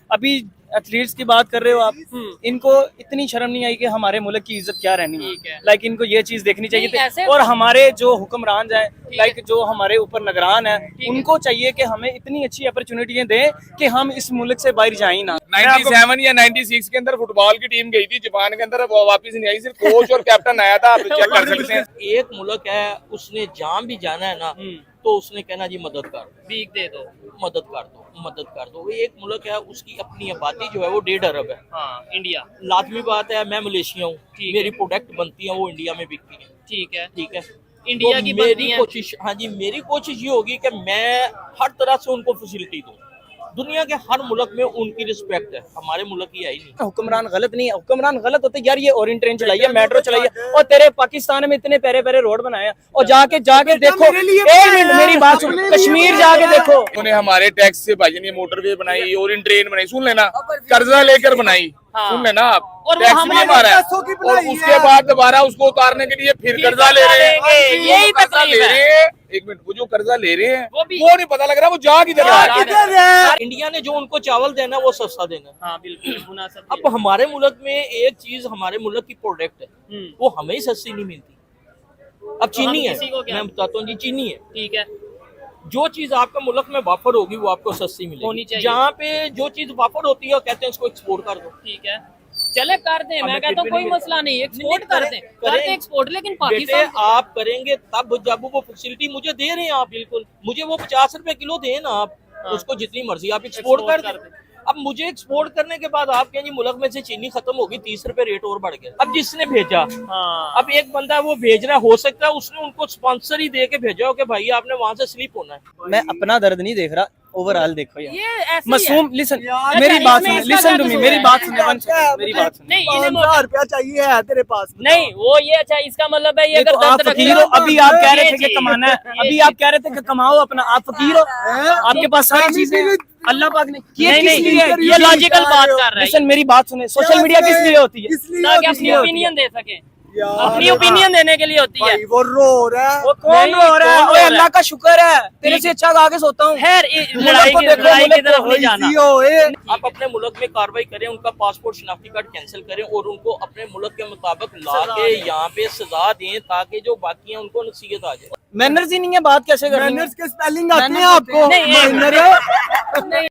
अभी एथलीट्स की बात कर रहे हो आप, इनको इतनी शर्म नहीं आई कि हमारे मुल्क की इज्जत क्या रहनी है। लाइक इनको ये चीज देखनी चाहिए थी। और हमारे जो हुक्मरान हैं, लाइक जो हमारे ऊपर निगरान है, उनको चाहिए कि हमें इतनी अच्छी अपॉर्चुनिटियां दें कि हम इस मुल्क से बाहर जाए ना। 97 या 96 के अंदर फुटबॉल की टीम गई थी जापान के अंदर, वो वापस नहीं आई, सिर्फ कोच और कैप्टन आया था। आप चेक कर सकते हैं। एक मुल्क है, उसने जहाँ भी जाना है ना, तो उसने कहना जी मदद कर भीख दे दो, मदद कर दो, मदद कर दो। एक मुल्क है, उसकी अपनी आबादी जो है वो 1.5 अरब है। हाँ इंडिया, लाजमी बात है, मैं मलेशिया हूँ, मेरी प्रोडक्ट बनती है वो इंडिया में बिकती है। ठीक है, ठीक है, इंडिया तो की मेरी कोशिश, हाँ जी, मेरी कोशिश ये होगी कि मैं हर तरह से उनको फैसिलिटी दूँ। दुनिया के हर मुल्क में उनकी रिस्पेक्ट है, हमारे मुल्क की आई नहीं। हुक्मरान गलत नहीं है, हुक्मरान गलत होते यार। ये ओरिएंट ट्रेन चलाइए, मेट्रो चलाइए, और तेरे पाकिस्तान में इतने प्यारे प्यारे रोड बनाए हैं, और जाके देखो, एक मिनट मेरी बात सुन, कश्मीर जाके देखो। उन्होंने हमारे टैक्स से भाई ने मोटरवे बनाई, ओरिएंट ट्रेन बनाई, सुन लेना, कर्जा लेकर बनाई, सुन लेना आप, और वो टैक्स भी हमारे हमारा है, और उसके बाद दोबारा उसको उतारने के लिए फिर कर्जा ले रहे हैं। यही तकलीफ है। एक मिनट, वो जो कर्जा ले रहे हैं वो नहीं पता लग रहा वो जा किधर रहा है। इंडिया ने जो उनको चावल देना वो सस्ता देना। हाँ बिल्कुल मुनासिब। अब हमारे मुल्क में एक चीज, हमारे मुल्क की प्रोडक्ट है, वो हमें ही सस्ती नहीं मिलती। अब चीनी है, मैं बताता हूँ जी, चीनी है, ठीक है, जो चीज आपका मुल्क में वाफर होगी वो आपको सस्ती मिलेगी। जहाँ पे जो चीज वाफर होती है कहते हैं इसको एक्सपोर्ट कर दो। ठीक है, चले कर दें, मैं कहता हूँ कोई मसला नहीं, एक्सपोर्ट कर दें, करते एक्सपोर्ट। लेकिन पाकिस्तान आप करेंगे तब जब वो फैसिलिटी मुझे दे रहे हैं आप, बिल्कुल मुझे वो 50 रुपए किलो दें ना आप, उसको जितनी मर्जी आप एक्सपोर्ट कर दें। अब मुझे एक्सपोर्ट करने के बाद आप कहेंगे मुल्क में से चीनी खत्म होगी, 30 रुपए रेट और बढ़ गया। अब जिसने भेजा, अब एक बंदा वो भेज रहा है, हो सकता है उसने उनको स्पॉन्सर ही दे के भेजा हो कि भाई आपने वहां से स्लिप होना है। मैं अपना दर्द नहीं देख रहा, ओवरऑल देखो यार। ये ऐसे मासूम, लिसन मेरी बात सुन, लिसन टू मी, मेरी बात सुन, मेरी बात सुन। नहीं, 5,000 रुपया चाहिए है तेरे पास? नहीं वो ये अच्छा, इसका मतलब है ये अगर तो आप दर्द फकीर हो, अभी आप कह रहे थे कि कमाना है, अभी आप कह रहे थे कि कमाओ अपना, आप फकीर हो, आपके पास सारी चीजें हैं, अल्लाह पाक ने। ये लॉजिकल बात कर रहा है। लिसन मेरी बात सुने, सोशल मीडिया किस लिए होती है? ताकि अपनी ओपिनियन दे सके, अपनी ओपिनियन देने के लिए होती है। वो रो रहा है, वो कौन रो रहा है? ओए अल्लाह का शुक्र है, तेरे से अच्छा आगे सोता हूँ। खैर लड़ाई की तरफ नहीं जाना। आप अपने मुल्क में कार्रवाई करें, उनका पासपोर्ट शनाख्ती कार्ड कैंसिल करें और उनको अपने मुल्क के मुताबिक ला के यहाँ पे सजा दें, ताकि जो बाकी हैं उनको नसीहत आ जाए। मैनर्स ही नहीं है, बात कैसे करेंगे? मैनर्स के स्पेलिंग आते हैं आपको? नहीं।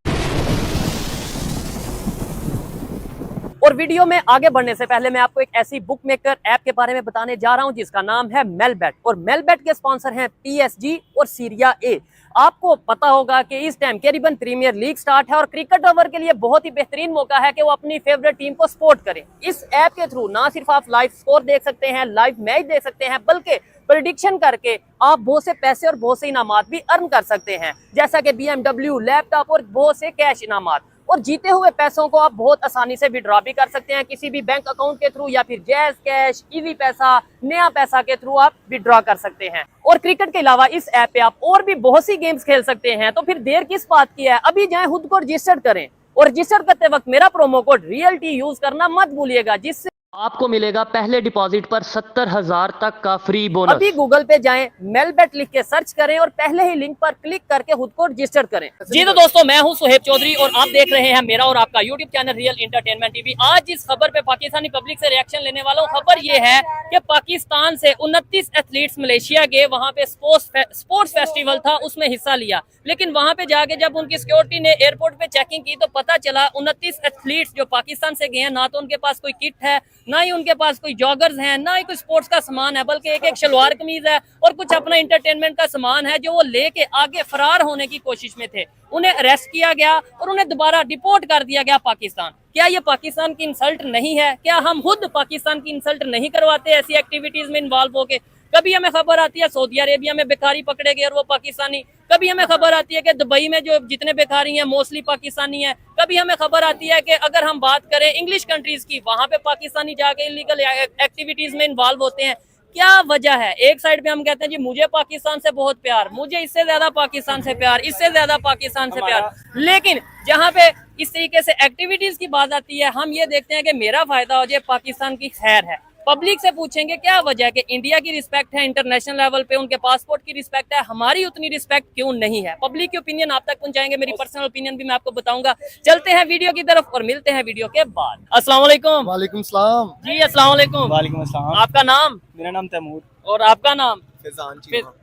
और वीडियो में आगे बढ़ने से पहले मैं आपको एक ऐसी बुक मेकर ऐप के बारे में बताने जा रहा हूं जिसका नाम है मेलबेट। और मेलबेट के स्पॉन्सर हैं PSG और सीरिया ए। आपको पता होगा कि इस time Caribbean premier league start है और क्रिकेट लवर के लिए बहुत ही बेहतरीन मौका है कि वो अपनी फेवरेट टीम को सपोर्ट करें। इस ऐप के थ्रू ना सिर्फ आप लाइव स्कोर देख सकते हैं, लाइव मैच देख सकते हैं, बल्कि प्रेडिक्शन करके आप बहुत से पैसे और बहुत से इनामात भी अर्न कर सकते हैं, जैसा कि BMW, लैपटॉप और बहुत से कैश इनामात। और जीते हुए पैसों को आप बहुत आसानी से विड्रॉ भी कर सकते हैं, किसी भी बैंक अकाउंट के थ्रू या फिर जैज कैश, इजी पैसा, नया पैसा के थ्रू आप विड्रॉ कर सकते हैं। और क्रिकेट के अलावा इस ऐप पे आप और भी बहुत सी गेम्स खेल सकते हैं। तो फिर देर किस बात की है, अभी जाएं खुद को रजिस्टर करें, और रजिस्टर करते वक्त मेरा प्रोमो कोड रियलिटी यूज करना मत भूलिएगा, जिससे आपको मिलेगा पहले डिपॉजिट पर 70,000 तक का फ्री बोनस। अभी गूगल पे जाएं, मेलबेट लिख के सर्च करें और पहले ही लिंक पर क्लिक करके खुद को रजिस्टर करें। जी तो दोस्तों, मैं हूं सुहेब चौधरी और आप देख रहे हैं मेरा और आपका YouTube channel real entertainment TV. आज इस खबर पे पाकिस्तानी पब्लिक से रिएक्शन लेने वाला हूं। खबर ये है कि पाकिस्तान से 29 एथलीट्स मलेशिया गए, वहां पे स्पोर्ट्स फेस्टिवल था, उसमें हिस्सा लिया। लेकिन वहां पे जाके जब उनकी सिक्योरिटी ने एयरपोर्ट पे चेकिंग की तो पता चला 29 एथलीट्स जो पाकिस्तान से गए हैं, ना तो उनके पास कोई किट है, ना ही उनके पास कोई जॉगर्स हैं, ना ही कोई स्पोर्ट्स का सामान है, बल्कि एक शलवार कमीज है और कुछ अपना एंटरटेनमेंट का सामान है जो वो लेके आगे फरार होने की कोशिश में थे। उन्हें अरेस्ट किया गया और उन्हें दोबारा डिपोर्ट कर दिया गया पाकिस्तान। क्या ये पाकिस्तान की इंसल्ट नहीं है? क्या हम खुद पाकिस्तान की इंसल्ट नहीं करवाते ऐसी एक्टिविटीज में इन्वॉल्व होके? कभी हमें खबर आती है सऊदी अरेबिया में भिखारी पकड़े गए और वो पाकिस्तानी, कभी हमें खबर आती है कि दुबई में जो जितने भिखारी हैं मोस्टली पाकिस्तानी हैं, कभी हमें खबर आती है कि अगर हम बात करें इंग्लिश कंट्रीज की, वहां पे पाकिस्तानी जाके इलीगल एक्टिविटीज में इन्वॉल्व होते हैं। क्या वजह है? एक साइड पे हम कहते हैं जी मुझे पाकिस्तान से बहुत प्यार, मुझे इससे ज्यादा पाकिस्तान से प्यार, इससे ज्यादा पाकिस्तान से प्यार, लेकिन जहाँ पे इस तरीके से एक्टिविटीज की बात आती है हम ये देखते हैं कि मेरा फायदा हो जाए, पाकिस्तान की खैर है। पब्लिक से पूछेंगे क्या वजह है कि इंडिया की रिस्पेक्ट है इंटरनेशनल लेवल पे, उनके पासपोर्ट की रिस्पेक्ट है, हमारी उतनी रिस्पेक्ट क्यों नहीं है। पब्लिक की ओपिनियन आप तक पहुंचाएंगे, मेरी पर्सनल ओपिनियन भी मैं आपको बताऊंगा। चलते हैं वीडियो की तरफ और मिलते हैं वीडियो के बाद। अस्सलाम वालेकुम। वालेकुम सलाम। जी अस्सलाम वालेकुम। वालेकुम अस्सलाम। आपका नाम? मेरा नाम तैमूर। और आपका नाम? फैजान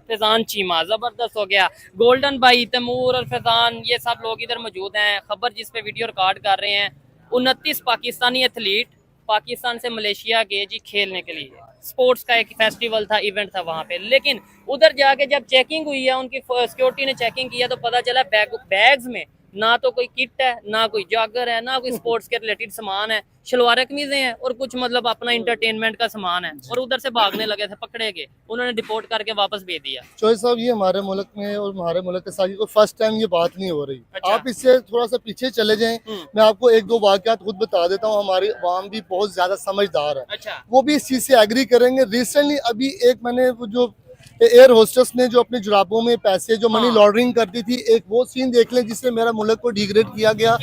फैजान चीमा। जबरदस्त हो गया। गोल्डन भाई, तैमूर और फैजान ये सब लोग इधर मौजूद हैं। खबर जिस पे वीडियो रिकॉर्ड कर रहे हैं, 29 पाकिस्तानी एथलीट पाकिस्तान से मलेशिया गए जी खेलने के लिए। स्पोर्ट्स का एक फेस्टिवल था, इवेंट था वहाँ पे, लेकिन उधर जाके जब चेकिंग हुई है, उनकी सिक्योरिटी ने चेकिंग किया तो पता चला बैग्स में ना तो कोई किट है, ना कोई जागर है, ना कोई स्पोर्ट्स के रिलेटेड सामान है, शलवार कमीजें हैं और कुछ मतलब अपना इंटरटेनमेंट का सामान है। और उधर से भागने लगे थे, पकड़े गए, उन्होंने डिपोर्ट करके वापस भेज दिया। चौधरी साहब, ये हमारे मुल्क में और हमारे मुल्क के साथ ये फर्स्ट टाइम ये बात नहीं हो रही। अच्छा। आप इससे थोड़ा सा पीछे चले जाएं। मैं आपको एक दो वाकयात खुद बता देता हूँ। हमारी अवाम भी बहुत ज्यादा समझदार है, अच्छा। वो भी इस चीज से एग्री करेंगे। रिसेंटली अभी एक मैंने वो जो एयर होस्टेस ने जो अपने जुराबों में पैसे जो मनी लॉन्ड्रिंग करती थी, एक वो सीन देख लें जिससे मेरा मुल्क को डिग्रेड किया गया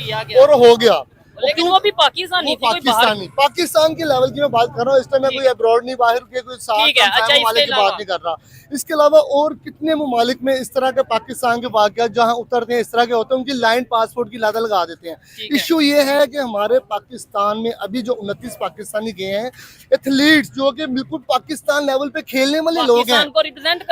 और हो गया। लेकिन वो भी पाकिस्तानी थी, कोई बाहर। पाकिस्तान के लेवल की मैं बात कर रहा हूँ। इस टाइम मैं कोई अब्रॉड नहीं, बाहर के कोई ठीक है। अच्छा, वाले की बात नहीं कर रहा। इसके अलावा और कितने ममालिक में इस तरह के पाकिस्तान के वाकयात जहाँ उतरते हैं इस तरह के होते हैं, उनकी लाइन पासपोर्ट की लादा लगा देते हैं। इश्यू ये है कि हमारे पाकिस्तान में अभी जो 29 पाकिस्तानी गए हैं एथलीट्स, जो कि बिल्कुल पाकिस्तान लेवल पे खेलने वाले लोग हैं, रिप्रेजेंट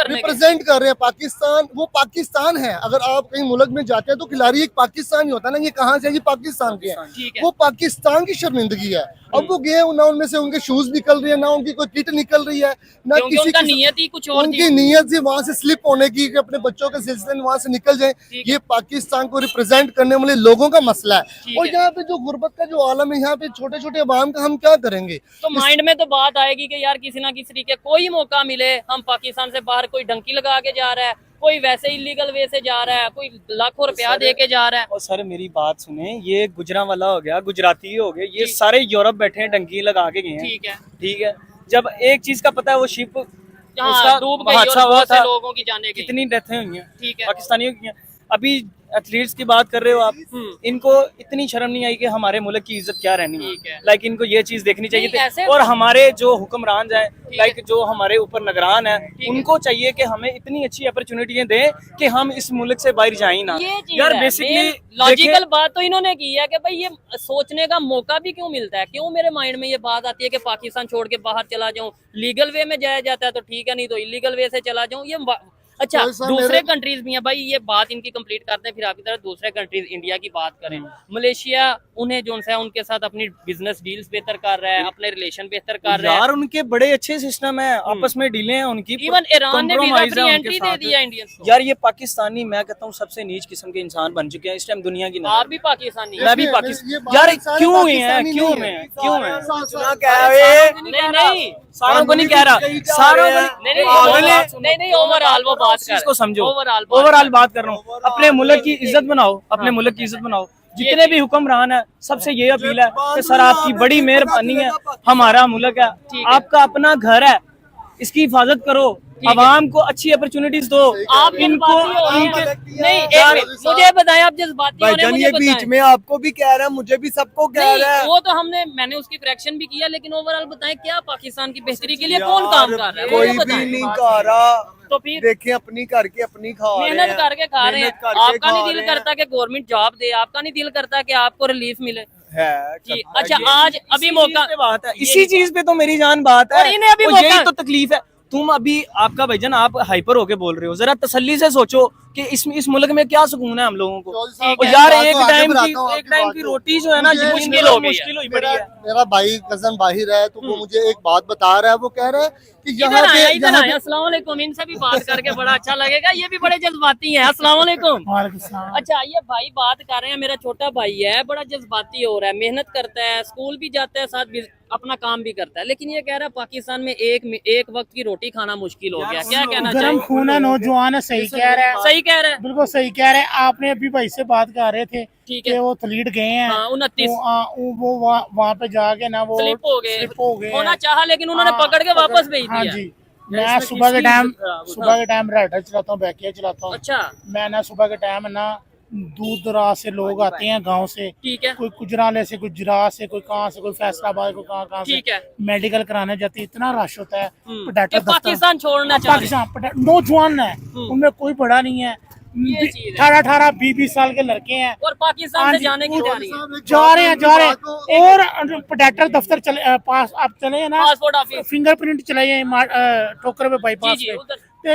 कर रहे हैं पाकिस्तान। वो पाकिस्तान है। अगर आप कहीं मुल्क में जाते हैं तो खिलाड़ी एक पाकिस्तानी होता है ना, ये कहाँ से है? ये पाकिस्तान के हैं। वो पाकिस्तान की शर्मिंदगी है। अब वो गए ना, उनमें से उनके शूज निकल रही है, ना उनकी कोई किट निकल रही है, ना किसी की नियत ही कुछ और उनकी नीयत से वहाँ से स्लिप होने की कि अपने बच्चों के सिलसिले में वहाँ से निकल जाए। ये पाकिस्तान को रिप्रेजेंट करने वाले लोगों का मसला है। और यहाँ पे जो गुर्बत का जो आलम है, यहाँ पे छोटे छोटे अवाम का हम क्या करेंगे? तो माइंड में तो बात आएगी कि यार किसी ना किसी तरीके कोई मौका मिले, हम पाकिस्तान से बाहर कोई डंकी लगा के जा रहा है, कोई वैसे इलीगल वे से जा रहा है, कोई लाखों रुपया दे के जा रहा है। और सर मेरी बात सुने, ये गुजरांवाला हो गया, गुजराती हो गए, ये सारे यूरोप बैठे हैं, डंकी लगा के गए हैं। ठीक है। जब एक चीज का पता है, वो शिप उसका डूब गई हादसा और हुआ बहुत से था, लोगों की जाने गई। कितनी डेथें हुई हैं ठीक है। पाकिस्तानियों की। अभी एथलीट्स की बात कर रहे हो आप, इनको इतनी शर्म नहीं आई कि हमारे मुल्क की इज्जत क्या रहनी है। लाइक इनको ये चीज देखनी चाहिए थी। और हमारे जो हुक्मरान हैं, लाइक जो हमारे ऊपर निगरान है, उनको चाहिए कि हमें इतनी अच्छी अपॉर्चुनिटी दें कि हम इस मुल्क से बाहर जाए ना। यार बेसिकली लॉजिकल बात तो इन्होंने की है कि भाई ये सोचने का मौका भी क्यों मिलता है, क्यों मेरे माइंड में ये बात आती है कि पाकिस्तान छोड़ के बाहर चला जाऊं। लीगल वे में जाया जाता है तो ठीक है, नहीं तो इलीगल वे से चला जाऊं। ये अच्छा, दूसरे कंट्रीज भी हैं भाई, ये बात इनकी कंप्लीट करते हैं, फिर आपकी तरह दूसरे कंट्रीज इंडिया की बात करें। मलेशिया उन्हें जो है उनके साथ अपनी बिजनेस डील्स बेहतर कर रहा है, अपने रिलेशन बेहतर कर रहा है। यार उनके बड़े अच्छे सिस्टम है, आपस में डीलें हैं उनकी। इवन ईरान ने वीजा फ्री एंट्री दे दिया इंडियंस को। यार ये पाकिस्तानी, मैं कहता हूँ सबसे नीच किस्म के इंसान बन चुके हैं इस टाइम दुनिया की। आप भी पाकिस्तानी? मैं भी पाकिस्तानी। यार क्यों हुए हैं, क्यों हुए हैं, क्यों हुए हैं? नहीं, सारों को नहीं कह रहा, सारों को नहीं, ओवरऑल वो बात कर, इसको समझो, ओवरऑल ओवरऑल बात कर रहा हूँ। अपने मुल्क की इज्जत बनाओ, अपने मुल्क की इज्जत बनाओ। जितने भी हुक्मरान है, सबसे ये अपील है कि सर आपकी बड़ी मेहरबानी है, हमारा मुल्क है, आपका अपना घर है, इसकी हिफाजत करो, आवाम को अच्छी अपॉर्चुनिटीज दो। आप इनको नहीं, मुझे बताएं, आप जज्बाती होने मुझे ये बीच में आपको भी कह रहा है, मुझे भी सबको कह रहा है। वो तो मैंने उसकी करेक्शन भी किया, लेकिन ओवरऑल बताएं क्या पाकिस्तान की बेहतरी के लिए कौन काम कर रहा है? कोई भी नहीं कर रहा। तो फिर देखें, अपनी करके अपनी खा रहे हैं, मेहनत करके खा रहे हैं। आपका नहीं दिल करता कि गवर्नमेंट जॉब दे, आपका नहीं दिल करता कि आपको रिलीफ मिले है। अच्छा, आज अभी मौका बात है, इसी चीज पे तो मेरी जान बात है। और इन्हें अभी यही तो तकलीफ है। तुम अभी आपका भाईजान, आप हाइपर होके बोल रहे हो, जरा तसल्ली से सोचो कि इस मुल्क में क्या सुकून है हम लोगों को। और यार एक टाइम की रोटी जो है ना, मुश्किल हुई पड़ी है। मेरा भाई कजन बाहिर है, तो वो मुझे एक बात बता रहा है। वो कह रहा है कि इधर आया, अस्सलाम वालेकुम। इनसे भी बात करके बड़ा अच्छा लगेगा, ये भी बड़े जज्बाती हैं। अस्सलाम वालेकुम। अच्छा, ये भाई बात कर रहे हैं, मेरा छोटा भाई है, बड़ा जज्बाती हो रहा है, मेहनत करता है, स्कूल भी जाता है, साथ अपना काम भी करता है, लेकिन ये कह रहा है पाकिस्तान में एक वक्त की रोटी खाना मुश्किल हो गया। क्या कहना चाहिए? गरम खून है, नौजवान है, सही कह रहा है, सही कह रहा है, बिल्कुल सही कह रहे हैं। आपने अभी भाई से बात कर रहे थे ठीक कि है, वो एथलीट गए हैं, 29 वो वहाँ पे जाके ना वो स्लिप हो गए, होना हैं। चाहा, लेकिन उन्होंने पकड़ के वापस भेज हाँ दिया। जी, मैं सुबह के टाइम राइडर चलाता हूँ, बैकिया चलाता हूँ। अच्छा, मैं ना सुबह के टाइम ना दूर दराज से लोग आते हैं गांव से, ठीक है कोई गुजराले से, कोई गुजरात से, कोई कहाँ से, कोई फैसलाबाद, कोई कहाँ से ठीक है। मेडिकल कराने जाते हैं। इतना रश होता है। कि पोटैटो दफ्तर, पाकिस्तान छोड़ना चाह रहे हैं। पाकिस्तान नौजवान है, उनमें कोई बड़ा नहीं है। ये चीज है। 18-18, 20-20 साल के लड़के हैं, और पाकिस्तान हाँ से जी, जाने की वो तैयारी है। जा रहे हैं। और पोटैटो दफ्तर चले पास आप चले हैं ना, पासपोर्ट ऑफिस फिंगरप्रिंट चलाइए ठोकर पे बाईपास जी, जी, पे, उधर। ते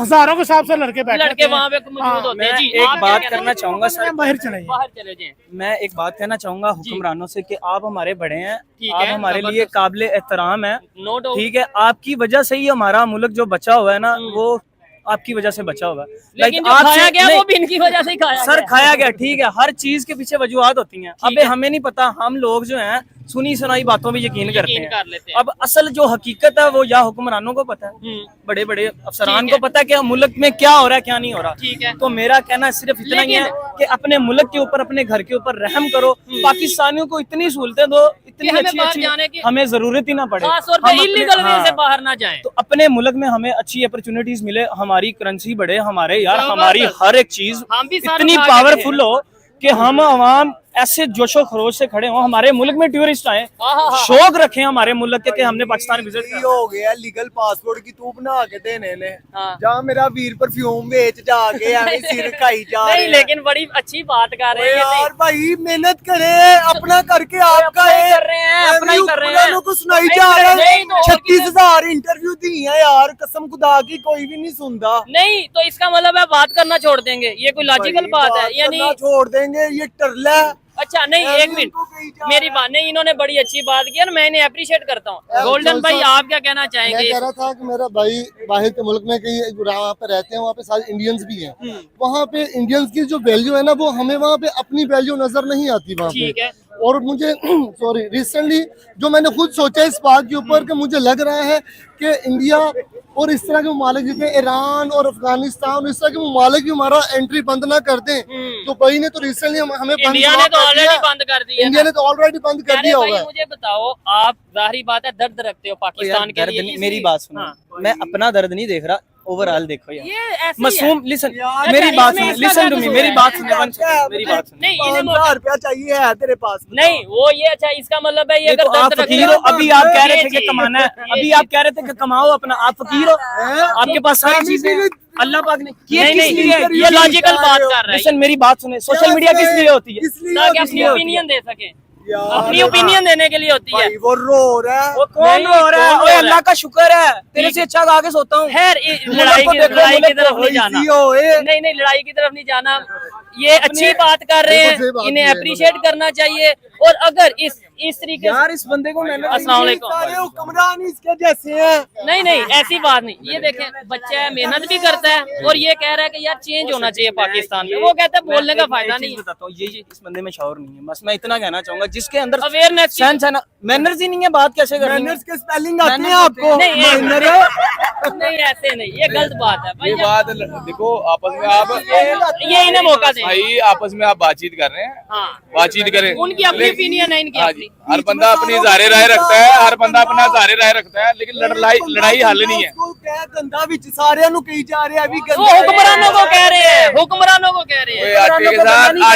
हजारों के हिसाब से लड़के बैठे लड़के होते हैं। वहाँ पे मौजूद होते हैं। मैं जी, एक आप बात क्या करना कहते चाहूंगा सर, बाहर चले हैं? जाएं। बाहर चले जाएं। मैं एक बात कहना चाहूंगा हुक्मरानों से कि आप हमारे बड़े हैं, ठीक आप है, हमारे लिए जबरदस्त। काबिल एहतराम है, नो डाउट। ठीक है। आपकी वजह से ही हमारा मुल्क जो बचा हुआ है ना, वो आपकी वजह से बचा हुआ है। लेकिन जो आपसे- खाया गया नहीं, वो भी इनकी वजह से ही खाया सर गया। खाया गया, ठीक है। हर चीज के पीछे वजूहात होती हैं। ठीक अबे है। हमें नहीं पता, हम लोग जो हैं सुनी सुनाई बातों में यकीन करते यकीन हैं। कर लेते हैं। अब असल जो हकीकत है वो या हुक्मरानों को पता है, बड़े बड़े अफसरान ठीक को है। पता है कि मुल्क में क्या हो रहा है क्या नहीं हो रहा। ठीक है। तो मेरा कहना सिर्फ इतना ही है लेकिन- कि अपने मुल्क के ऊपर, अपने घर के ऊपर रहम करो। पाकिस्तानियों को इतनी सहूलतें दो, इतनी हमें अच्छी बाहर अच्छी, जाने की- हमें जरूरत ही ना पड़े। खास तौर पे हम अपने- इलीगल वे हाँ। से बाहर ना जाएं। तो अपने मुल्क में हमें अच्छी अपॉर्चुनिटीज मिले, हमारी करेंसी बढ़े, हमारे यार जबरदस्त। हमारी हर एक चीज हम भी साथ इतनी उठा के पावरफुल हो कि हम अवाम ऐसे जोशो खरोश से खड़े हो, हमारे मुल्क में टूरिस्ट आए, आहा। शौक रखे हमारे मुल्क के कि हमने पाकिस्तान विजिट ये किया। हो गया लीगल पासपोर्ट की तू बना के देने ने, हाँ। जहाँ मेरा वीर परफ्यूम बेच जाके हमें सिर खाई जा रहे नहीं, हैं। लेकिन बड़ी अच्छी बात कर रहे हैं ये यार नहीं। भाई मेहनत करे, अपना करके आपका अपना ही है, कर रहे हैं, अपना ही कर रहे हैं। हुक्मरानों को सुनाई नहीं, जा रहा नहीं, है। तो और 36,000 इंटरव्यू दी है यार, कसम खुदा की कोई भी नहीं सुनता। नहीं तो इसका मतलब है बात करना छोड़ देंगे, ये कोई लॉजिकल भाई, बात है यानी? करना छोड़ देंगे, ये टरला है। अच्छा नहीं, ऐसे एक मिनट, उनको कही जा मेरी रहा बात नहीं, इन्होंने बड़ी अच्छी बात की और मैं इन्हें अप्रिशिएट करता हूँ। गोल्डन भाई आप क्या कहना मैं चाहेंगे? कह रहा था कि मेरा भाई बाहर के मुल्क में कहीं वहाँ पे रहते हैं, वहाँ पे सारे इंडियंस भी हैं। वहाँ पे इंडियंस की जो वैल्यू है ना, वो हमें वहाँ पे अपनी वैल्यू नजर नहीं आती वहाँ ठीक पे। है। और मुझे सॉरी रिसेंटली जो मैंने खुद सोचा इस बात के ऊपर कि मुझे लग रहा है कि इंडिया और इस तरह के ममालिक जैसे ईरान और अफगानिस्तान, इस तरह के ममालिक भी हमारा एंट्री बंद ना कर दें। तो भाई ने तो रिसेंटली हमें बंद इंडिया ने तो ऑलरेडी बंद कर दिया। इंडिया ने तो ऑलरेडी बंद कर अरे दिया भाई होगा। मुझे बताओ, आप जाहिर बात है दर्द रखते हो पाकिस्तान के दर्द लिए, नहीं- मेरी बात सुनो, मैं अपना दर्द नहीं देख रहा, ओवरऑल देखो यार। ये ऐसे ही है। मासूम लिसन, यार, मेरी अच्छा, बात इसमें सुनो, इसका लिसन क्या टू मी, कसूर मेरी है? बात सुनो, one second, मेरी बात सुनो। नहीं इन्हें 5,000 रुपया चाहिए है तेरे पास। नहीं वो ये अच्छा, इसका मतलब है ये ये अगर तो आप दर्द फकीर हो, रखते अभी आप कह रहे थे ये कि कमाना है, ये अभी आप कह रहे थे कि कमाओ अपना, आप फकीर हो, आपके पास सारी चीजें हैं, अल्लाह पाक ने नहीं किस नहीं लिए है? ये लॉजिकल बात कर रहे हैं लिसन मेरी बात सुने, सोशल मीडिया किस लिए होती है? ताकि अपनी ओपिनियन दे सके, यार, अपनी ओपिनियन देने के लिए होती है। भाई वो रो रहा है। वो कौन नहीं, रो रहा है? कौन रो ओए रहा अल्लाह है? का शुक्र है, तेरे से अच्छा गा के सोता हूँ। खैर लड़ाई को की देखो, लड़ाई की मुल्क तरफ को नहीं जाना, इसी होए। नहीं नहीं लड़ाई की तरफ नहीं जाना। ये अच्छी बात कर रहे बिल्कुल सही हैं, बात इन्हें है, अप्रिशिएट करना चाहिए। और अगर इस तरीके से यार इस बंदे को मैंने अस्सलाम वालेकुम। सारे हुक्मरान इसके जैसे हैं। नहीं नहीं ऐसी बात नहीं, ये देखें बच्चा है, मेहनत भी करता है और ये कह रहा है कि यार चेंज होना चाहिए पाकिस्तान में। वो कहता है बोलने का फायदा नहीं है। बताता हूँ, ये इस बंदे में शौर नहीं है, बस मैं इतना कहना चाहूंगा जिसके अंदर अवेयरनेस सहन सहना मैनर्स ही नहीं है, बात कैसे करनी है? मैनर्स के स्पेलिंग आते हैं मैनर्स आपको? नहीं मैनर नहीं ऐसे नहीं, ये गलत बात है भाई। ये बात देखो, आपस में आप ये इन्हें मौका दें। भाई आपस में आप बातचीत कर रहे हैं, हाँ बातचीत करें। उनकी अपनी ओपिनियन है, इनकी हाँ अपनी। जी, हर बंदा अपनी ज़ाहिर राय रखता है, हर बंदा अपना ज़ाहिर राय रखता है, लेकिन लड़ाई हल नहीं है। उसको क्या गंदा विच सारे नु कही जा रहे हैं अभी वो हुक्मरानों को कह रहे हैं, हुक्मरानों को कह रहे कोई हैं।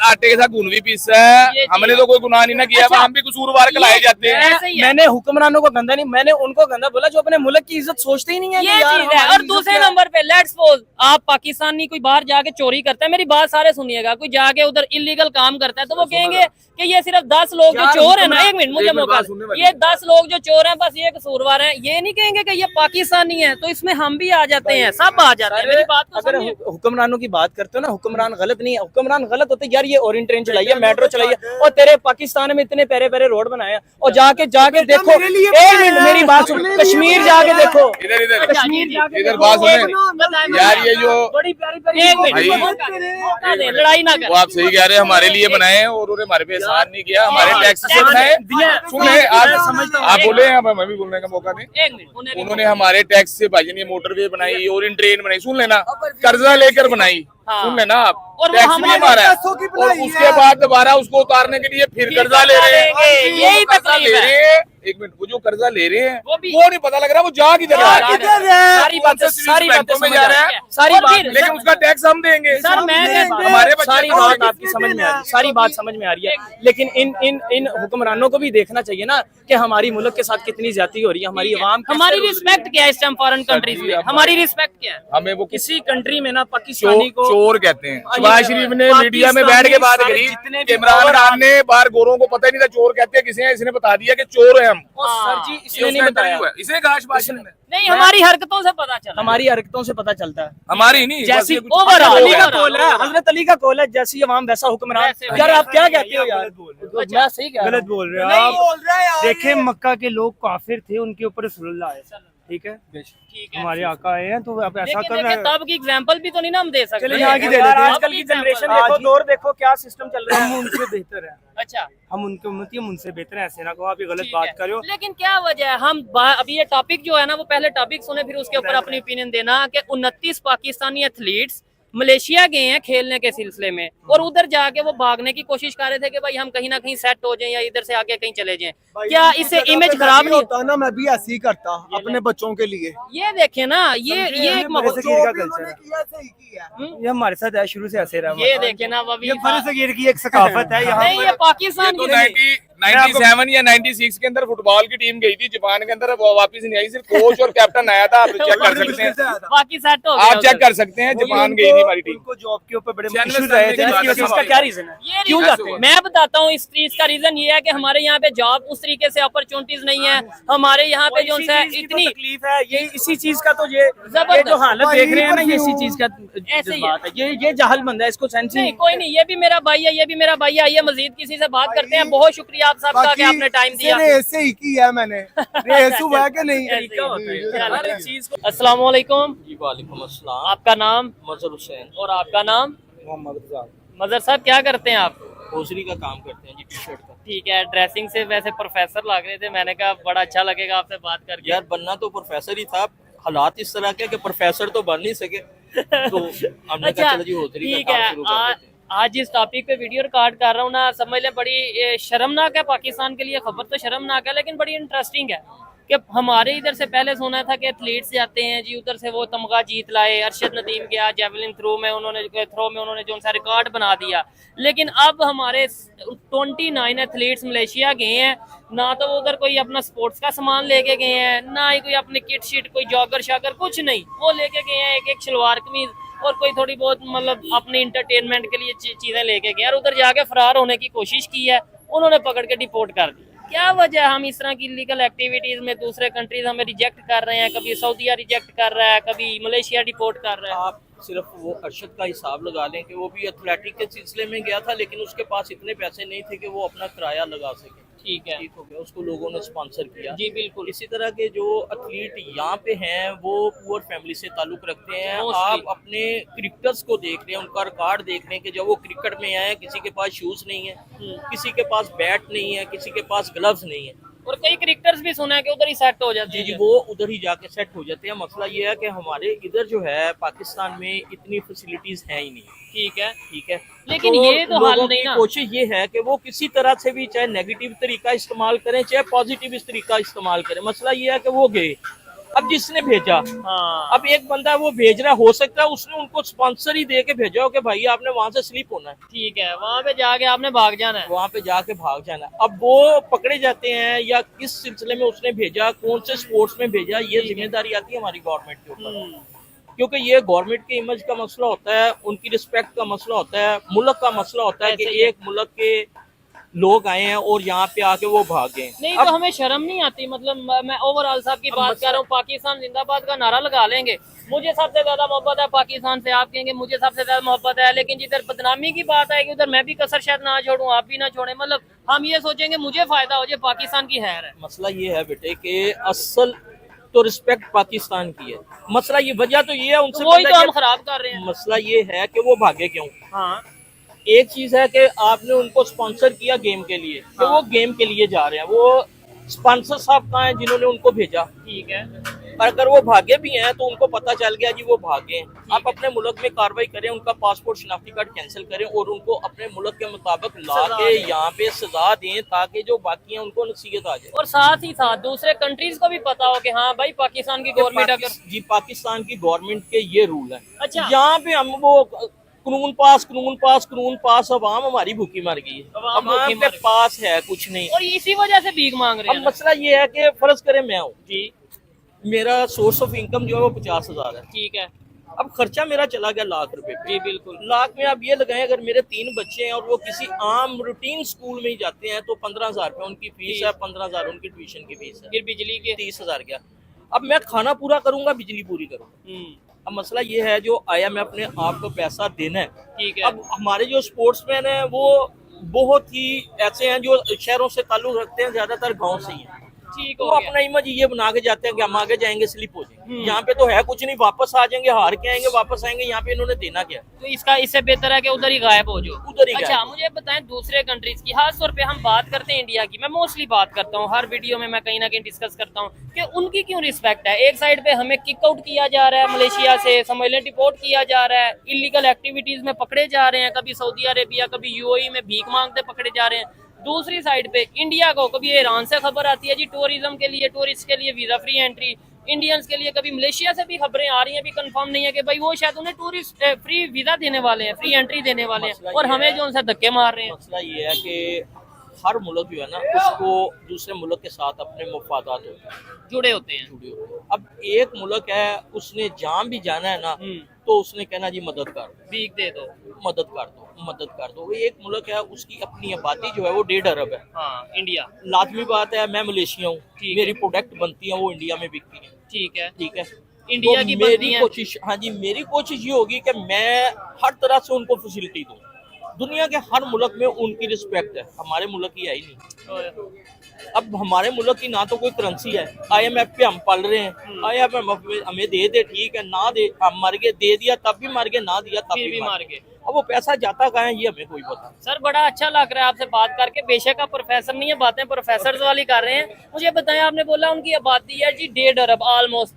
आटे के साथ गुण भी पीसता है। ये हमने तो कोई गुनाह नहीं ना किया, अच्छा, हम भी कसूरवार कहलाए जाते हैं। ऐसे ही है। मैंने हुक्मरानों को गंदा नहीं, मैंने उनको गंदा बोला जो अपने मुल्क की इज्जत सोचते ही नहीं है। ये कि यार चीज है। हमारी और इज्जत दूसरे क्या है? नंबर पे लेट्स सपोज आप पाकिस्तानी कोई बाहर जाके चोरी करता है, मेरी बात सारे सुनिएगा, कोई जाके उधर इलीगल काम करता है तो वो कहेंगे कि ये सिर्फ 10 लोग जो यार, चोर है ना, हुक्मरान- एक मिनट मुझे एक मिनट मौका बात दे। सुनने वाली। ये 10 लोग जो चोर हैं बस ये कसूरवार हैं, ये नहीं कहेंगे कि ये पाकिस्तानी है। तो इसमें हम भी आ जाते हैं, सब आ जाते हैं। मेरी बात को अगर समझिए। हुक्मरानों की बात करते हो ना, हुक्मरान गलत नहीं है, हुक्मरान गलत होते यार। ये ओरिएंट ट्रेन चलाइए, मेट्रो चलाइए, और तेरे पाकिस्तान में इतने प्यारे प्यारे रोड बनाए हैं, और जाके देखो, मेरे लिए एक मिनट मेरी बात सुन, कश्मीर जाके देखो, इधर इधर अच्छा, जी, जी। इधर बात सुने बताएं, यार, ये जो बड़ी प्यारी प्यारी एक मिनट भाई- मौका दें, लड़ाई ना वो आप सही कह रहे हैं, हमारे लिए बनाए हैं और उन्होंने हमारे पे एहसान नहीं किया, हमारे टैक्स से बनाए। सुने आप बोले, अब हमें भी बोलने का मौका दें। एक मिनट उन्हें उन्होंने हमारे टैक्स से भाई ने मोटरवे बनाई, ओरिएंट ट्रेन बनाई, सुन लेना, कर्जा लेकर बनाई, हाँ। सुन लेना आप, और वो टैक्स भी हमारे हमारा है, पैसों की और बनाई उसके है। बाद दोबारा उसको उतारने के लिए फिर कर्जा ले रहे हैं। यही कर्जा तकलीफ ले है। रहे हैं, एक मिनट, वो जो कर्जा ले रहे हैं वो भी- वो नहीं पता लग रहा वो जा किधर रहा है। सारी बातें बैंकों में जा रहा है, सारी और बात फिर- लेकिन उसका टैक्स हम देंगे। सर मैं हमारे बच्चे सारी को- बात आपकी समझ में आ रही, सारी बात समझ में आ रही है, लेकिन इन हुक्मरानों को भी देखना चाहिए ना कि हमारी मुल्क के साथ कितनी ज्यादती हो रही है, हमारी आवाम कैसे हमारी रोल रही है। रिस्पेक्ट क्या है इस टाइम फॉरेन कंट्रीज में? हमारी रिस्पेक्ट क्या है? हमें वो किसी कंट्री में ना पाकिस्तानी को चोर कहते हैं। शहबाज शरीफ ने मीडिया में बैठ के बात पाकिस्तानी करी, जितने भी इमरान और खान ने बाहर गोरों को पता ही नहीं था चोर कहते हैं किसे हैं, इसने बता दिया कि चोर है हम। सर जी ये इसने नहीं उसका बताया, इंटरव्यू है। इसने कहा शहबाज शरीफ ने, नहीं, हमारी हरकतों से पता चला। हमारी हरकतों से पता चलता है। हमारी नहीं जैसी बस ये कुछ- overall, हजरत अली का overall, कौल है, overall। हजरत अली का कौल है, जैसी अवाम वैसा हुक्मरान। वैसे- यार आप क्या कहते हो यार? गलत मैं सही कह रहा गलत हूँ। बोल रहे हो नहीं, आप। बोल रहे हैं यार, देखे मक्का के लोग काफिर थे, उनके ऊपर रसूलुल्लाह आए, ठीक है, ठीक है। हमारे आका आए हैं, तो आप ऐसा लेकिन करना देखिए तब की एग्जांपल भी तो नहीं ना हम दे सकते। चलिए यहाँ की दे यार, देते हैं। आजकल की जनरेशन आज देखो, ही- दौर देखो, क्या सिस्टम चल रहा हम है। उनसे बेहतर है, अच्छा, हम उनके उम्मती, हम उनसे बेहतर है, ऐसे ना कहो आप ये गलत ठीक बात है। कर रहे हो। लेकिन क्या वजह है हम अभी ये टॉपिक जो है ना वो पहले टॉपिक सुने फिर उसके ऊपर अपनी ओपिनियन देना कि 29 पाकिस्तानी एथलीट्स मलेशिया गए हैं खेलने के सिलसिले में और उधर जाके वो भागने की कोशिश कर रहे थे कि भाई हम कहीं ना कहीं सेट हो जाएं या इधर से आगे कहीं चले जाएं। क्या इससे इमेज खराब नहीं होता ना, मैं भी ऐसे ही करता अपने बच्चों के लिए। ये देखे ना ये एक बड़े सगीर का जो भी कल्चर उन्होंने है, किया सही किया। ये हमारे साथ है, शुरू से ऐसे रहा। ये देखे ना वो भी ये बड़े सगीर की एक सकाफत है यहाँ नहीं पर। ये पाकिस्तान तो की नहीं। 97 या 96 के अंदर फुटबॉल की टीम गई थी जापान के अंदर, वो वापस नहीं आई, सिर्फ कोच और कैप्टन आया था। आप चेक कर सकते हैं, बाकी सेट हो गया आप चेक उधर। कर सकते हैं, जापान गई थी हमारी टीम। उनको जॉब के ऊपर बड़े 96 इश्यूज आए थे, साल जिसकी में वजह से इसका क्या रीजन है? ये क्यों reason- जाते हैं? मैं बताता हूँ इस चीज का रीजन ये है कि हमारे यहाँ पे जॉब उस तरीके से अपॉर्चुनिटीज नहीं है। हमारे यहाँ पे जो है इतनी तकलीफ है, ये इसी चीज का तो ये जबरदस्त। जो हालत देख रहे हैं ना, ये इसी चीज का ऐसे ही बात है। ये जहल बंदा है, इसको सेंस नहीं कोई नहीं, ये भी मेरा भाई है, ये भी मेरा भाई है। आइए मजीद किसी से बात करते हैं। बहुत शुक्रिया आप सबका कि आपने टाइम दिया। ऐसे ही किया है मैंने, रेस हुआ कि नहीं। तरीका होता है हर एक चीज को। अस्सलाम वालेकुम, जी वालेकुम अस्सलाम। आपका नाम मजहर हुसैन और आपका नाम? मोहम्मद रजा। मजहर साहब क्या करते हैं आप? होजरी का काम करते हैं जी, टी शर्ट का। ठीक है, ड्रेसिंग से वैसे प्रोफेसर लग रहे थे, मैंने कहा बड़ा अच्छा लगेगा आपसे बात करके। यार बनना तो प्रोफेसर ही था, हालात इस तरह के कि प्रोफेसर तो बन नहीं सके, तो हमने अच्छा कहा चलो जी होजरी ठीक का है, काम शुरू कर देते हैं। आज जिस टॉपिक पे वीडियो रिकॉर्ड कर रहा हूँ ना, समझ लें बड़ी शर्मनाक है पाकिस्तान के लिए। खबर तो शर्मनाक है लेकिन बड़ी इंटरेस्टिंग है कि हमारे इधर से पहले सुना था कि एथलीट्स जाते हैं जी उधर से वो तमगा जीत लाए। अरशद नदीम गया जेवलिन थ्रो में उन्होंने जो सा रिकॉर्ड बना दिया। लेकिन अब हमारे 29 एथलीट्स मलेशिया गए हैं, ना तो वो उधर कोई अपना स्पोर्ट्स का सामान लेके गए हैं, ना ही कोई अपनी किट शीट, कोई जॉगर शागर कुछ नहीं। वो लेके गए हैं एक शलवार कमीज और कोई थोड़ी बहुत मतलब अपने इंटरटेनमेंट के लिए चीजें लेके गए और उधर जाके फरार होने की कोशिश की है, उन्होंने पकड़ के डिपोर्ट कर दिया। क्या वजह है हम इस तरह की इलीगल एक्टिविटीज में दूसरे कंट्रीज हमें रिजेक्ट कर रहे हैं? कभी सऊदीया रिजेक्ट कर रहा है, कभी मलेशिया डिपोर्ट कर रहा है। आप सिर्फ वो अरशद का हिसाब लगा लें कि वो भी एथलेटिक के सिलसिले में गया था, लेकिन उसके पास इतने पैसे नहीं थे कि वो अपना किराया लगा सके। ठीक है, ठीक हो गया, उसको लोगों ने स्पॉन्सर किया। जी बिल्कुल। इसी तरह के जो एथलीट यहाँ पे हैं वो पुअर फैमिली से ताल्लुक रखते हैं। Mostly। आप अपने क्रिकेटर्स को देख रहे हैं, उनका रिकॉर्ड देख रहे हैं कि जब वो क्रिकेट में आए किसी के पास शूज नहीं है, किसी के पास बैट नहीं है, किसी के पास ग्लव्स नहीं है। और कई क्रिकेटर्स भी सुना है कि उधर ही सेट हो जाते जी हैं। जी, वो उधर ही जाके सेट हो जाते हैं। मसला ये है कि हमारे इधर जो है पाकिस्तान में इतनी फैसिलिटीज हैं ही नहीं। ठीक है, ठीक है, लेकिन ये तो हाल लोगों नहीं की ना। कोशिश ये है कि वो किसी तरह से भी चाहे नेगेटिव तरीका इस्तेमाल करें चाहे पॉजिटिव इस तरीका इस्तेमाल करें। मसला ये है कि वो गए, अब जिसने भेजा, हाँ, अब एक बंदा वो भेज रहा, हो सकता है उसने उनको स्पॉन्सर ही दे के भेजा हो कि भाई आपने वहां से स्लिप होना है, ठीक है, वहाँ पे जाके आपने भाग जाना है। वहां पे जाके भाग जाना है। अब वो पकड़े जाते हैं या किस सिलसिले में उसने भेजा, कौन से स्पोर्ट्स में भेजा, ये जिम्मेदारी आती है हमारी गवर्नमेंट के ऊपर। क्योंकि ये गवर्नमेंट के इमेज का मसला होता है, उनकी रिस्पेक्ट का मसला होता है, मुल्क का मसला होता है कि ऐसे ही है। एक मुल्क के लोग आए हैं और यहाँ पे आके वो भागे। नहीं अब तो हमें शर्म नहीं आती? मतलब मैं ओवरऑल साहब की बात कर रहा हूँ, पाकिस्तान जिंदाबाद का नारा लगा लेंगे, मुझे सबसे ज्यादा मोहब्बत है पाकिस्तान से, आप कहेंगे मुझे सबसे ज्यादा मोहब्बत है, लेकिन जिधर बदनामी की बात आएगी उधर मैं भी कसर शायद ना छोड़ूं, आप भी ना छोड़े। मतलब हम ये सोचेंगे मुझे फायदा हो जाए, पाकिस्तान की हैर है। मसला ये है बेटे कि असल तो रिस्पेक्ट पाकिस्तान की है। मसला ये वजह तो ये है उनसे वही पहले तो हम कि- खराब कर रहे हैं। मसला ये है कि वो भागे क्यों। हाँ, एक चीज है कि आपने उनको स्पॉन्सर किया गेम के लिए, कि वो गेम के लिए जा रहे हैं। वो स्पॉन्सर साहब कहाँ हैं जिन्होंने उनको भेजा? ठीक है, और अगर वो भागे भी हैं तो उनको पता चल गया जी वो भागे हैं, आप अपने मुल्क में कार्रवाई करें, उनका पासपोर्ट शनाख्ती कार्ड कैंसिल करें और उनको अपने मुल्क के मुताबिक ला के यहाँ पे सजा दें ताकि जो बाकी हैं उनको नसीहत आ जाए। और साथ ही साथ दूसरे कंट्रीज को भी पता हो कि हाँ भाई पाकिस्तान की गवर्नमेंट अगर जी पाकिस्तान की गवर्नमेंट के ये रूल है। अच्छा। यहाँ पे हम वो कानून पास अवाम हमारी भूखी मर गई है, अवाम के पास है कुछ नहीं और इसी वजह से भीख मांग रहे अब हैं। मसला ये है कि फर्ज करें मैं हूँ जी मेरा सोर्स ऑफ इनकम जो है वो 50,000 है, ठीक है अब खर्चा मेरा चला गया लाख रुपए पे। जी बिल्कुल। लाख में आप ये लगाएं अगर मेरे 3 बच्चे हैं और वो किसी आम रूटीन स्कूल में ही जाते हैं तो 15,000 रुपये उनकी फीस है, 15,000 उनकी ट्यूशन की फीस है, फिर बिजली के 30,000 गया। अब मैं खाना पूरा करूंगा, बिजली पूरी करूंगा। अब मसला ये है जो IMF ने आपको पैसा देना है, ठीक है। अब हमारे जो स्पोर्ट्समैन हैं वो बहुत ही ऐसे हैं जो शहरों से ताल्लुक रखते हैं, ज्यादातर गांव से ही हैं, ठीक तो हो गया। अपना इमेज ये बना के जाते हैं कि हम आगे जाएंगे स्लिप हो जाएंगे, यहाँ पे तो है कुछ नहीं, वापस आ जाएंगे, हार के आएंगे, वापस आएंगे, यहाँ पे इन्होंने देना क्या, तो इसका इससे बेहतर है कि उधर ही गायब हो जाओ। उधर ही अच्छा गायब। मुझे बताएं दूसरे कंट्रीज की, खास तौर पे हम बात करते हैं इंडिया की, मैं मोस्टली बात करता हूँ हर वीडियो में, मैं कहीं ना कहीं डिस्कस करता हूँ कि उनकी क्यों रिस्पेक्ट है। एक साइड पे हमें किक आउट किया जा रहा है मलेशिया से, समझ लें डिपोर्ट किया जा रहा है, इलीगल एक्टिविटीज में पकड़े जा रहे हैं, कभी सऊदी अरेबिया कभी UAE में भीख मांगते पकड़े जा रहे हैं। दूसरी साइड पे इंडिया को कभी ईरान से खबर आती है जी टूरिज्म के लिए, टूरिस्ट के लिए वीजा फ्री एंट्री, इंडियंस के लिए कभी मलेशिया से भी खबरें आ रही हैं, अभी कंफर्म नहीं है कि भाई वो शायद उन्हें टूरिस्ट फ्री वीजा देने वाले हैं, फ्री एंट्री देने वाले हैं, मसला और ये हमें है- जो उनसे धक्के मार रहे हैं। मसला ये है कि हर मुल्क जो है ना उसको दूसरे मुल्क के साथ अपने मफादात होते हैं, जुड़े होते हैं। जुड़े होते हैं। अब एक मुल्क है उसने जहाँ भी जाना है ना तो उसने कहना जी मदद कर दो, भीख दे दो। मदद कर दो, मदद कर दो। एक मुल्क है उसकी अपनी आबादी जो है वो 1.5 अरब है, हाँ इंडिया, लाजमी बात है मैं मलेशिया हूँ, ठीक मेरी प्रोडक्ट बनती है वो इंडिया में बिकती है, ठीक है। ठीक है। इंडिया तो की मेरी बनती है। कोशिश, हाँ जी मेरी कोशिश ये होगी कि मैं हर तरह से उनको फैसिलिटी दूँ। दुनिया के हर मुल्क में उनकी रिस्पेक्ट है, हमारे मुल्क की है ही नहीं। अब हमारे मुल्क की ना तो कोई करेंसी है, IMF पे हम पल रहे हैं, IMF हमें दे दे ठीक है, ना दे हम मर गए, दे दिया तब भी मर गए, ना दिया तब फिर भी भी मर मार गए। गए। अब वो पैसा जाता कहाँ है ये हमें कोई पता। सर बड़ा अच्छा लग रहा है आपसे बात करके, बेशक आप प्रोफेसर नहीं है, बातें प्रोफेसर वाली कर रहे हैं। मुझे बताएं, आपने बोला उनकी आबादी है जी 1.5 अरब, ऑलमोस्ट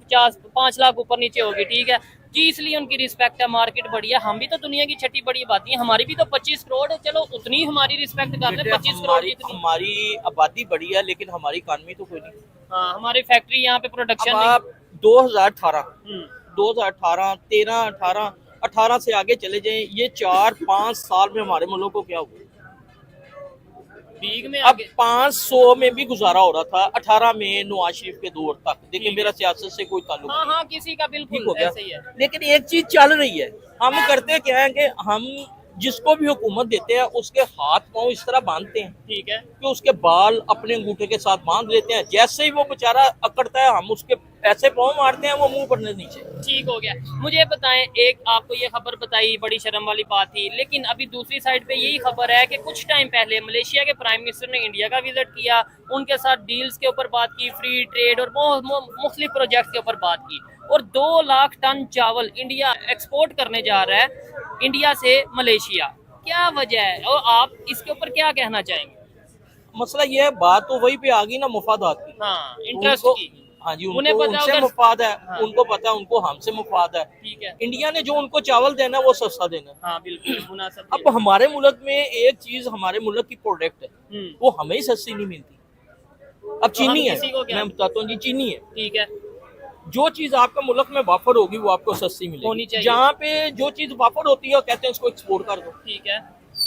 5 लाख ऊपर नीचे होगी, ठीक है जी, इसलिए उनकी रिस्पेक्ट है, मार्केट बड़ी है। हम भी तो दुनिया की छठी बड़ी आबादी है, हमारी भी तो 25 करोड़ है, चलो उतनी हमारी रिस्पेक्ट कर लें, 25 करोड़ जितनी। हमारी आबादी बड़ी है लेकिन हमारी इकानमी तो कोई नहीं। हाँ हमारी फैक्ट्री यहाँ पे प्रोडक्शन अब आप 2018 नहीं। 2018 13 18 से आगे चले जाएं, ये 4-5 साल में हमारे मुल्क को क्या हुआ। भीख में अब आगे 500 में भी गुजारा हो रहा था 18 में नवाज शरीफ के दौर तक। देखिए मेरा सियासत से कोई ताल्लुक हाँ नहीं, हाँ किसी का ठीक हो बिल्कुल गया। ऐसे ही है। लेकिन एक चीज चल रही है, हम करते क्या है कि हम जिसको भी हुकूमत देते हैं उसके हाथ पांव इस तरह बांधते हैं ठीक है कि उसके बाल अपने अंगूठे के साथ बांध लेते हैं, जैसे ही वो बेचारा अकड़ता है हम उसके ऐसे पांव मारते हैं वो मुंह पर नीचे। ठीक हो गया। मुझे बताएं, एक आपको ये खबर बताई, बड़ी शर्म वाली बात थी, लेकिन अभी दूसरी साइड पे यही खबर है कि कुछ टाइम पहले मलेशिया के प्राइम मिनिस्टर ने इंडिया का विजिट किया, उनके साथ डील्स के ऊपर बात की, फ्री ट्रेड और मुख्तलिफ प्रोजेक्ट्स के ऊपर बात की, और 2 लाख टन चावल इंडिया एक्सपोर्ट करने जा रहा है इंडिया से मलेशिया। क्या वजह है और आप इसके ऊपर क्या कहना चाहेंगे? मसला ये है, बात तो वही पे आ गई ना मुफादात की। हाँ इंटरेस्ट उनको- की। हाँ जी उन्हें उनको पता उनसे अगर- मुफाद है, हाँ। उनको पता है उनको हमसे मुफाद है। ठीक है। इंडिया ने जो उनको चावल देना है वो सस्ता देना है। हाँ बिल्कुल मुनासिब। अब हमारे मुल्क में एक चीज, हमारे मुल्क की प्रोडक्ट है वो हमें ही सस्ती नहीं मिलती। अब चीनी है, किसी को क्या? मैं बताता हूँ जी, चीनी है, ठीक है जो चीज आपके मुल्क में वाफर होगी वो आपको सस्ती होनी मिलेगी। चाहिए। जहाँ पे जो चीज वाफर होती है वो कहते हैं इसको एक्सपोर्ट कर दो। ठीक है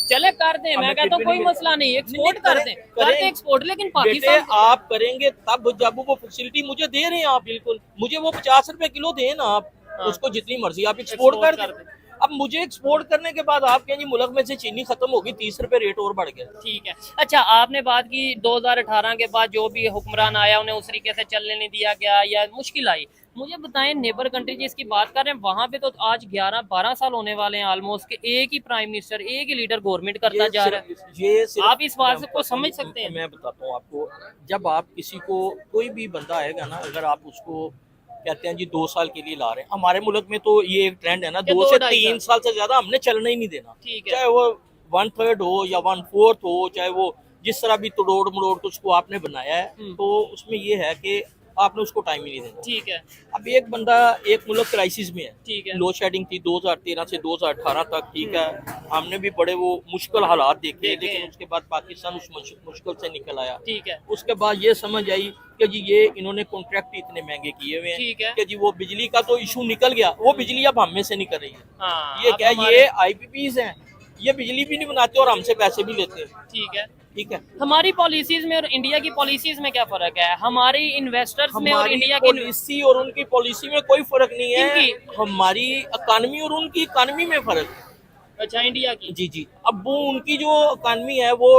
चले कर दें, मैं हमें कहता हूँ फिर भी कोई नहीं मसला नहीं, एक्सपोर्ट नहीं, कर करें- दें, करें। करते एक्सपोर्ट, लेकिन बेटे पाकिस्तान आप करेंगे तब जब वो फैसिलिटी मुझे दे रहे हैं आप, बिल्कुल मुझे वो 50 रुपए किलो दें ना आप, उसको जितनी मर्जी आप एक्सपोर्ट कर दें। अब मुझे एक्सपोर्ट करने के बाद आप कहें जी मुल्क में से चीनी खत्म होगी, 30 रुपए रेट और बढ़ गया। ठीक है। अच्छा आपने बात की 2018 के बाद जो भी हुक्मरान आया उन्हें उस तरीके से चलने नहीं दिया गया या मुश्किल आई। मुझे बताएं, नेबर कंट्री जिसकी बात कर रहे हैं वहां पे तो आज 11-12 साल होने वाले हैं ऑलमोस्ट, के एक ही प्राइम मिनिस्टर, एक ही लीडर गवर्नमेंट करता जा रहा है। ये सिर्फ- आप इस बात को समझ सकते हैं? मैं बताता हूँ आपको, जब आप किसी को, कोई भी बंदा आएगा ना, अगर आप उसको कहते हैं जी 2 साल के लिए ला रहे हैं, हमारे मुल्क में तो ये एक ट्रेंड है ना, 2 से 3 साल से ज्यादा हमने चलना ही नहीं देना। ठीक है। चाहे वो 1/3 हो या 1/4 हो, चाहे वो जिस तरह भी तोड़ मड़ोड़ कुछ को आपने बनाया है, तो उसमें ये है कि आपने उसको टाइम ही नहीं देना। ठीक है, अब एक बंदा एक मुल्क क्राइसिस में है, ठीक है, लोड शेडिंग थी 2013 से 2018 तक, ठीक है, हमने भी बड़े वो मुश्किल हालात देखे, लेकिन उसके बाद पाकिस्तान उस मुश्किल से निकल आया। ठीक है, उसके बाद ये समझ आई कि जी ये इन्होंने कॉन्ट्रैक्ट इतने महंगे किए हुए ठीक है। हैं कि जी वो बिजली का तो इशू निकल गया, वो बिजली अब हम में से निकल रही है। हाँ, ये अब क्या, हमारे- ये आईपीपीज हैं, ये बिजली भी नहीं बनाते और हमसे पैसे भी लेते हैं। ठीक है। ठीक है, हमारी पॉलिसीज में और इंडिया की पॉलिसीज में क्या फर्क है? हमारी इन्वेस्टर्स में और हमारी इंडिया की पॉलिसी और उनकी पॉलिसी में कोई फर्क नहीं है। किनकी? हमारी इकानमी और उनकी इकानमी में फर्क है। अच्छा, इंडिया की। जी जी, अब वो उनकी जो इकानमी है वो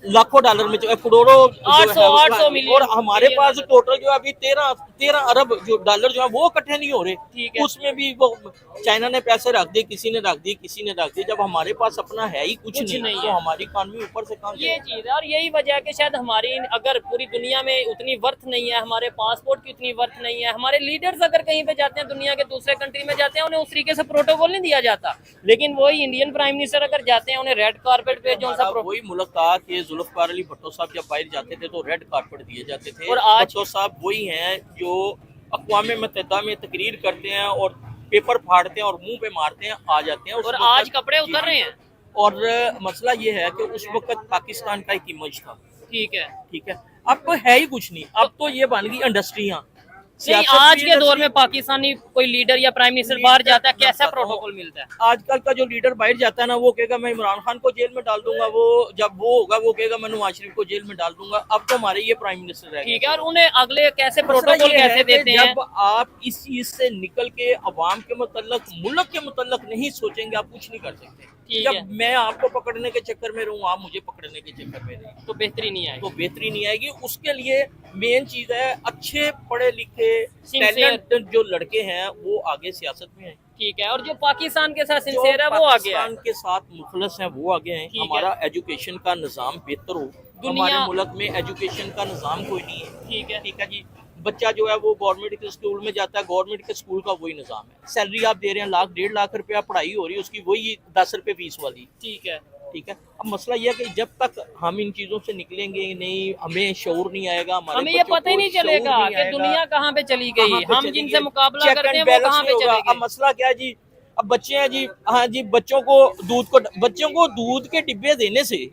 लाखों डॉलर में करोड़ों 800 मिलियन और हमारे मिलियन पास डॉलर। टोटल जो अभी 13 अरब जो डॉलर जो है वो इकट्ठे नहीं हो रहे। ठीक है। उसमें भी वो चाइना ने पैसे रख दिए, किसी ने रख दिए, किसी ने रख दिए। जब हमारे पास अपना है ही कुछ नहीं नहीं तो है। हमारी इकानमी ऊपर से काम ये चीज है, और यही वजह है कि शायद हमारी अगर पूरी दुनिया में उतनी वर्थ नहीं है, हमारे पासपोर्ट की उतनी वर्थ नहीं है, हमारे लीडर्स अगर कहीं पे जाते हैं दुनिया के दूसरे कंट्री में जाते हैं उन्हें उस तरीके से प्रोटोकॉल नहीं दिया जाता, लेकिन वही इंडियन प्राइम मिनिस्टर अगर जाते हैं उन्हें रेड कारपेट पे जो सा वही मुल्क था कि जुल्फकार अली भुट्टो साहब जब बाहर जाते थे तो रेड कारपेट दिए जाते थे। और आज- भुट्टो साहब वही हैं जो अक़वाम मुत्तहिदा में तकरीर करते हैं और पेपर फाड़ते हैं और मुंह पे मारते हैं, आ जाते हैं। उस और वक्त- आज कपड़े उतर रहे हैं। और मसला ये है कि उस वक्त पाकिस्तान का एक इमेज था, ठीक है, ठीक है, अब तो है ही कुछ नहीं, अब तो ये बन गई इंडस्ट्रियाँ। नहीं, आज के दौर में पाकिस्तानी कोई लीडर या प्राइम मिनिस्टर बाहर जाता है, कैसा प्रोटोकॉल मिलता है? आजकल का जो लीडर बाहर जाता है ना, वो कहेगा मैं इमरान खान को जेल में डाल दूंगा, वो जब वो होगा वो कहेगा मैं नवाज शरीफ को जेल में डाल दूंगा। अब तो हमारे ये प्राइम मिनिस्टर है। ठीक है, और उन्हें अगले कैसे मसला प्रोटोकॉल ये है कैसे कि देते हैं? जब आप इस चीज से निकल के अवाम के मुतल्लक, मुल्क के मुतल्लक नहीं सोचेंगे, आप कुछ नहीं कर सकते। ठीक जब है। मैं आपको पकड़ने के चक्कर में रहूं, आप मुझे पकड़ने के चक्कर में रहें, तो बेहतरी नहीं आएगी। तो बेहतरी नहीं आएगी। उसके लिए मेन चीज है अच्छे पढ़े लिखे Sincere। टैलेंट जो लड़के हैं वो आगे सियासत में हैं, ठीक है, और जो पाकिस्तान के साथ जो सिंसेर है वो आगे है। पाकिस्तान के साथ मुखलस हैं वो आगे हैं। ठीक है। हमारा एजुकेशन का निज़ाम बेहतर हो, दुनिया- हमारे मुल्क में एजुकेशन का निज़ाम कोई नहीं है। ठीक है, ठीक है जी, बच्चा जो है वो गवर्नमेंट के स्कूल में जाता है, गवर्नमेंट के स्कूल का वही निज़ाम है, सैलरी आप दे रहे हैं 1 डेढ़ लाख रुपया, पढ़ाई हो रही है उसकी वही 10 रुपये फीस वाली। ठीक है, ठीक है, अब मसला यह है कि जब तक हम इन चीज़ों से निकलेंगे नहीं, हमें शऊर नहीं आएगा, हमारे हमें ये बच्चों पता ही को नहीं शऊर चलेगा नहीं कि आएगा, दुनिया कहाँ पे चली गई, कहाँ पे हम चली जिनसे गई, मुकाबला check करते and हैं वो balance कहाँ पे नहीं होगा। चले अब गए। मसला क्या है जी, अब बच्चे हैं जी, हाँ जी, बच्चों को दूध के डिब्बे देने से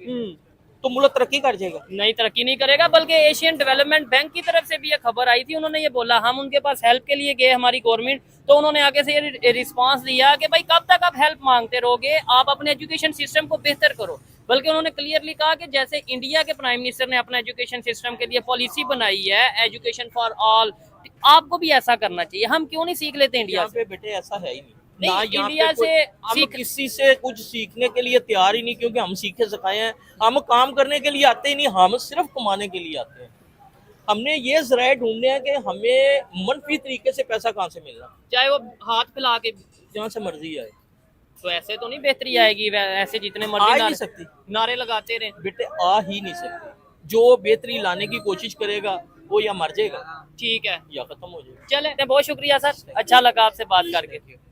तो मुल्क तरक्की कर जाएगा। नहीं, तरक्की नहीं करेगा, बल्कि एशियन डेवलपमेंट बैंक की तरफ से भी ये खबर आई थी, उन्होंने ये बोला, हम उनके पास हेल्प के लिए गए हमारी गवर्नमेंट, तो उन्होंने आगे से ये रिस्पांस दिया कि भाई कब तक आप हेल्प मांगते रहोगे, आप अपने एजुकेशन सिस्टम को बेहतर करो। बल्कि उन्होंने क्लियरली कहा कि जैसे इंडिया के प्राइम मिनिस्टर ने अपना एजुकेशन सिस्टम के लिए पॉलिसी बनाई है, एजुकेशन फॉर ऑल, आपको भी ऐसा करना चाहिए। हम क्यों नहीं सीख लेते इंडिया यहाँ से? पे बेटे ऐसा है ही नहीं, नहीं, ना यहाँ इंडिया पे कोई- से हम किसी से कुछ सीखने के लिए तैयार ही नहीं, क्योंकि हम सीखे सिखाए हैं, हम काम करने के लिए आते ही नहीं, हम सिर्फ कमाने के लिए आते हैं। हमने ये जराए ढूंढने हैं कि हमें मनफी तरीके से पैसा कहाँ से मिलना, चाहे वो हाथ फैला के, जहाँ से मर्जी आए, तो ऐसे तो नहीं बेहतरी आएगी, ऐसे जितने आ मर्जी ही नहीं नारे, सकती नारे लगाते रहे। बेटे, आ ही नहीं सकती। जो बेहतरी लाने की कोशिश करेगा वो या मर जाएगा ठीक है, या खत्म हो जाएगा। चले, बहुत शुक्रिया सर, अच्छा लगा आपसे बात करके।